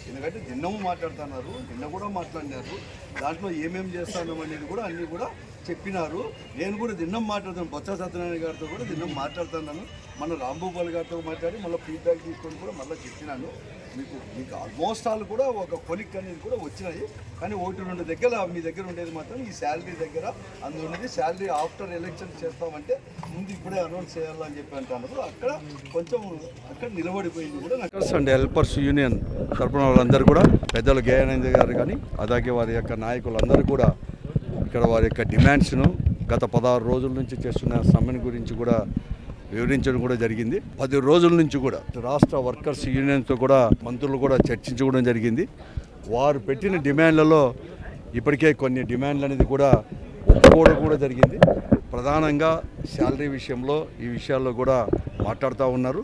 ఎందుకంటే నిన్నము మాట్లాడుతున్నారు, నిన్న కూడా మాట్లాడినారు. దాంట్లో ఏమేమి చేస్తాను అనేది కూడా అన్నీ కూడా చెప్పినారు. నేను కూడా దిన్నం మాట్లాడుతాను, బొత్స సత్యనారాయణ గారితో కూడా దిన్నం మాట్లాడుతున్నాను. మన రాంభూపాల్ గారితో మాట్లాడి మళ్ళీ ఫీడ్బ్యాక్ తీసుకొని కూడా మళ్ళీ చెప్పినాను. మీకు ఆల్మోస్ట్ ఆల్ కూడా ఒక కొలిక్ అనేది కూడా వచ్చినాయి. కానీ 1-2 దగ్గర మీ దగ్గర ఉండేది మాత్రం ఈ శాలరీ దగ్గర అందున్నది. శాలరీ ఆఫ్టర్ ఎలక్షన్ చేస్తామంటే ముందు ఇప్పుడే అనౌన్స్ చేయాలని చెప్పి అంటున్నారు. అక్కడ కొంచెం అక్కడ నిలబడిపోయింది కూడా. వర్కర్స్ అండ్ హెల్పర్స్ యూనియన్ తరపున వాళ్ళందరూ కూడా పెద్దలు గేయానంద గారు కానీ అలాగే వారి యొక్క నాయకులందరూ కూడా ఇక్కడ వారి యొక్క డిమాండ్స్ను గత 16 రోజుల నుంచి చేస్తున్న సమ్మెను గురించి కూడా వివరించడం కూడా జరిగింది. 10 రోజుల నుంచి కూడా రాష్ట్ర వర్కర్స్ యూనియన్తో కూడా మంత్రులు కూడా చర్చించుకోవడం జరిగింది. వారు పెట్టిన డిమాండ్లలో ఇప్పటికే కొన్ని డిమాండ్లు అనేది కూడా ఒప్పుకోవడం కూడా జరిగింది. ప్రధానంగా శాలరీ విషయంలో ఈ విషయాల్లో కూడా మాట్లాడుతూ ఉన్నారు.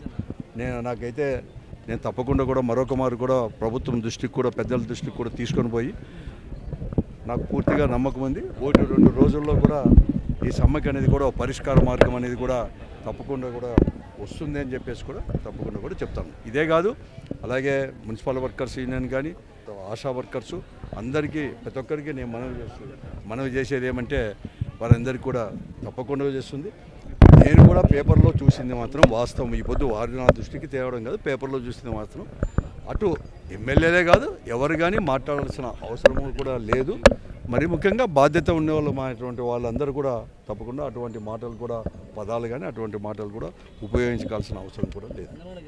నేను తప్పకుండా కూడా మరొక మారు కూడా ప్రభుత్వం దృష్టికి కూడా పెద్దల దృష్టికి కూడా తీసుకొని పోయి నాకు పూర్తిగా నమ్మకం ఉంది 1-2 రోజుల్లో కూడా ఈ సమ్మెకి అనేది కూడా పరిష్కార మార్గం అనేది కూడా తప్పకుండా కూడా వస్తుంది అని చెప్పేసి కూడా తప్పకుండా కూడా చెప్తాను. ఇదే కాదు, అలాగే మున్సిపల్ వర్కర్స్ యూనియన్ కానీ ఆశా వర్కర్స్ అందరికీ ప్రతి ఒక్కరికి నేను మనవి చేసేది ఏమంటే వారందరికీ కూడా తప్పకుండా చేస్తుంది. నేను కూడా పేపర్లో చూసింది మాత్రం వాస్తవం. ఈ పొద్దు వారి నా దృష్టికి తేవడం కాదు, పేపర్లో చూసింది మాత్రం అటు ఎమ్మెల్యేలే కాదు ఎవరు కానీ మాట్లాడాల్సిన అవసరం కూడా లేదు. మరి ముఖ్యంగా బాధ్యత ఉండేవాళ్ళు వాళ్ళందరూ కూడా తప్పకుండా అటువంటి మాటలు కూడా పదాలు కానీ అటువంటి మాటలు కూడా ఉపయోగించాల్సిన అవసరం కూడా లేదు.